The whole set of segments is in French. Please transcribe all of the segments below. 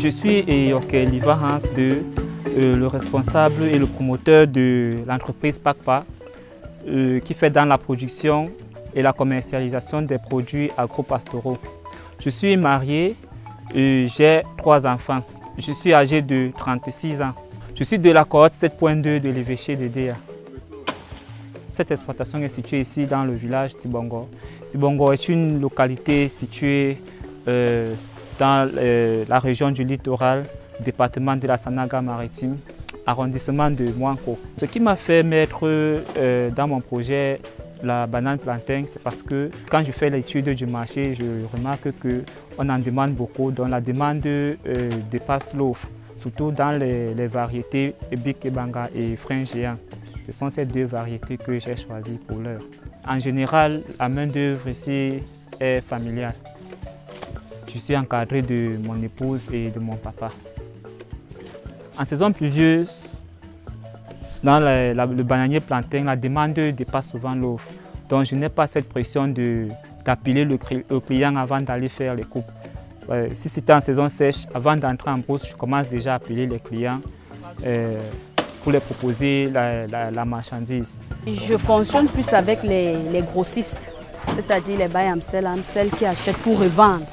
Je suis Liva Hans II, le responsable et le promoteur de l'entreprise PACPA qui fait dans la production et la commercialisation des produits agro-pastoraux. Je suis marié et j'ai 3 enfants. Je suis âgé de 36 ans. Je suis de la cohorte 7.2 de l'évêché de Déa. Cette exploitation est située ici dans le village Tibongo. Tibongo est une localité située dans la région du littoral, département de la Sanaga-Maritime, arrondissement de Mouanko. Ce qui m'a fait mettre dans mon projet la banane plantain, c'est parce que quand je fais l'étude du marché, je remarque qu'on en demande beaucoup, donc la demande dépasse l'offre, surtout dans les variétés Bikebanga et Frein géant. Ce sont ces 2 variétés que j'ai choisies pour l'heure. En général, la main-d'œuvre ici est familiale. Je suis encadré de mon épouse et de mon papa. En saison pluvieuse, dans le bananier plantain, la demande dépasse souvent l'offre. Donc je n'ai pas cette pression d'appeler le client avant d'aller faire les coupes. Si c'était en saison sèche, avant d'entrer en brousse, je commence déjà à appeler les clients pour les proposer la marchandise. Je fonctionne plus avec les grossistes, c'est-à-dire les bails Amsel qui achètent pour revendre.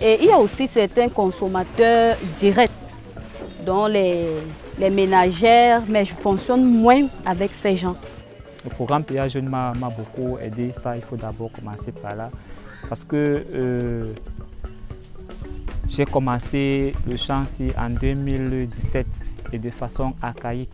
Et il y a aussi certains consommateurs directs, dont les ménagères, mais je fonctionne moins avec ces gens. Le programme PA Jeune m'a beaucoup aidé, ça il faut d'abord commencer par là. Parce que j'ai commencé le champ en 2017 et de façon archaïque.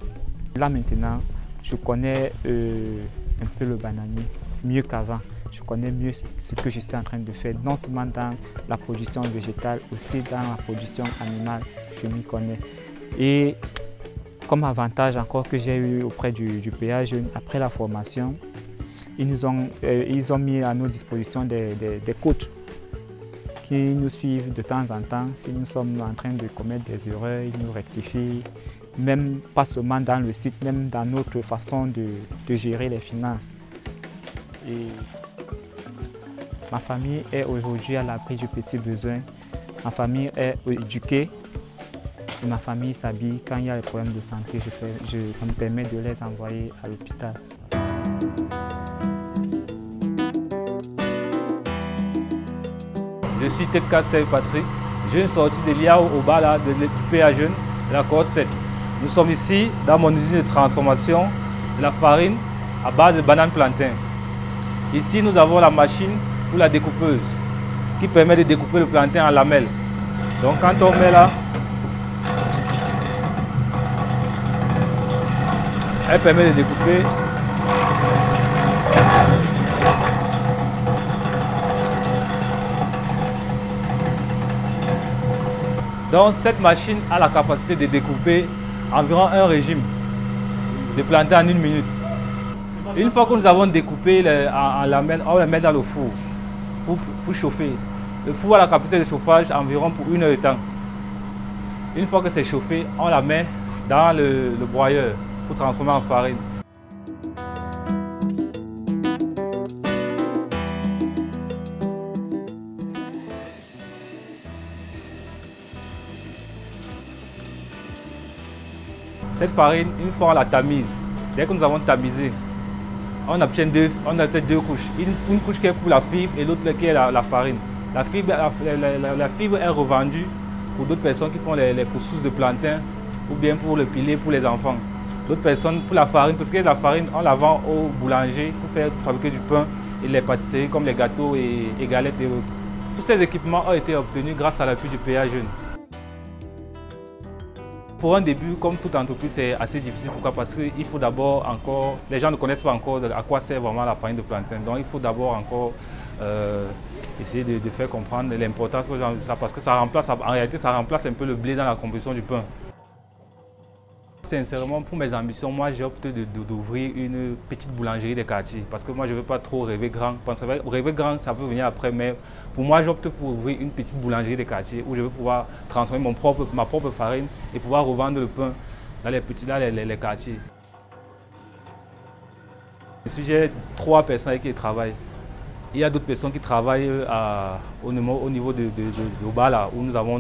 Là maintenant, je connais un peu le bananier, mieux qu'avant. Je connais mieux ce que je suis en train de faire, non seulement dans la production végétale, aussi dans la production animale, je m'y connais. Et comme avantage encore que j'ai eu auprès du PA Jeune, après la formation, ils ont mis à nos dispositions des coachs qui nous suivent de temps en temps. Si nous sommes en train de commettre des erreurs, ils nous rectifient, même pas seulement dans le site, même dans notre façon de gérer les finances. Et ma famille est aujourd'hui à l'abri du petit besoin. Ma famille est éduquée. Et ma famille s'habille. Quand il y a des problèmes de santé, ça me permet de les envoyer à l'hôpital. Je suis Ted Castel Patrick. Je viens sorti de l'IA au bas là, de l'UPA Jeune, de la cohorte 7. Nous sommes ici dans mon usine de transformation de la farine à base de banane plantain. Ici, nous avons la machine pour la découpeuse qui permet de découper le plantain en lamelles. Donc quand on met là, elle permet de découper. Donc cette machine a la capacité de découper environ un régime de plantain en 1 minute. Une fois que nous avons découpé en lamelles, on les met dans le four pour chauffer. Le four a la capacité de chauffage environ pour 1 heure de temps. Une fois que c'est chauffé, on la met dans le broyeur pour transformer en farine. Cette farine, une fois on la tamise, dès que nous avons tamisé, on obtient 2 couches. Une couche qui est pour la fibre et l'autre qui est la farine. La fibre est revendue pour d'autres personnes qui font les couscous de plantain ou bien pour le pilé pour les enfants. D'autres personnes pour la farine, parce que la farine, on la vend au boulanger pour fabriquer du pain et les pâtisseries comme les gâteaux et galettes et autres. Tous ces équipements ont été obtenus grâce à l'appui du PA Jeune. Pour un début, comme toute entreprise, c'est assez difficile. Pourquoi? Parce qu'il faut d'abord encore, les gens ne connaissent pas encore à quoi sert vraiment la farine de plantain. Donc il faut d'abord encore essayer de faire comprendre l'importance aux gens de ça, parce que ça remplace, en réalité, ça remplace un peu le blé dans la composition du pain. Sincèrement, pour mes ambitions, moi j'opte d'ouvrir une petite boulangerie des quartiers parce que moi je ne veux pas trop rêver grand. Rêver grand, ça peut venir après, mais pour moi j'opte pour ouvrir une petite boulangerie des quartiers où je vais pouvoir transformer ma propre farine et pouvoir revendre le pain dans les quartiers. J'ai 3 personnes avec qui je travaille. Il y a d'autres personnes qui travaillent au niveau de Obala où nous avons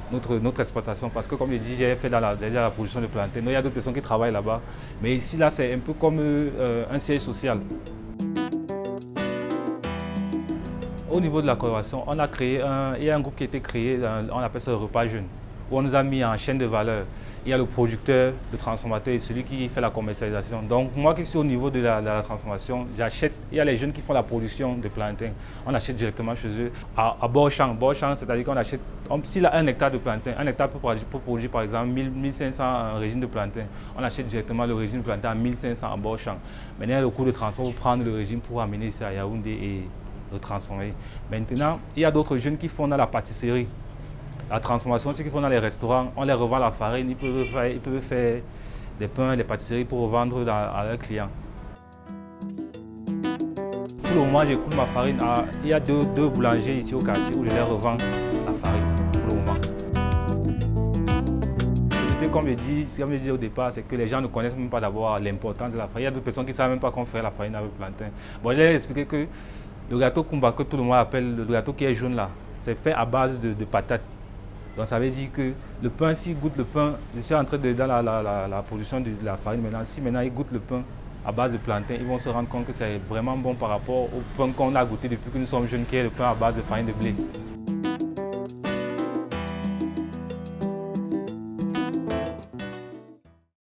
notre exploitation parce que comme je dis, j'ai fait déjà la production de plantain. Il y a d'autres personnes qui travaillent là-bas. Mais ici, là, c'est un peu comme un siège social. Au niveau de la collaboration, il y a un groupe qui a été créé, on appelle ça le repas jeune, où on nous a mis en chaîne de valeur. Il y a le producteur, le transformateur et celui qui fait la commercialisation. Donc moi qui suis au niveau de la transformation, j'achète, il y a les jeunes qui font la production de plantain. On achète directement chez eux à bord-champ. Bord-champ, c'est-à-dire qu'on achète, s'il a 1 hectare de plantain, 1 hectare peut produire par exemple 1500 régime de plantain. On achète directement le régime de plantain à 1500 à bord-champ. Maintenant, le coût de transport pour prendre le régime pour amener ça à Yaoundé et le transformer. Maintenant, il y a d'autres jeunes qui font dans la pâtisserie. La transformation, ceux qui font dans les restaurants, on les revend la farine, ils peuvent faire des pains, des pâtisseries pour revendre à leurs clients. Pour le moment, j'écoute ma farine. Il y a deux boulangers ici au quartier où je les revends la farine pour le moment. Comme je dis au départ, c'est que les gens ne connaissent même pas d'abord l'importance de la farine. Il y a d'autres personnes qui ne savent même pas comment faire la farine avec le plantain. Bon, je leur ai expliqué que le gâteau Kumba, que tout le monde appelle le gâteau qui est jaune là, c'est fait à base de patates. Donc ça veut dire que le pain, s'il goûte le pain, je suis en train de dans la production de la farine maintenant, si maintenant ils goûtent le pain à base de plantain, ils vont se rendre compte que c'est vraiment bon par rapport au pain qu'on a goûté depuis que nous sommes jeunes, qui est le pain à base de farine de blé.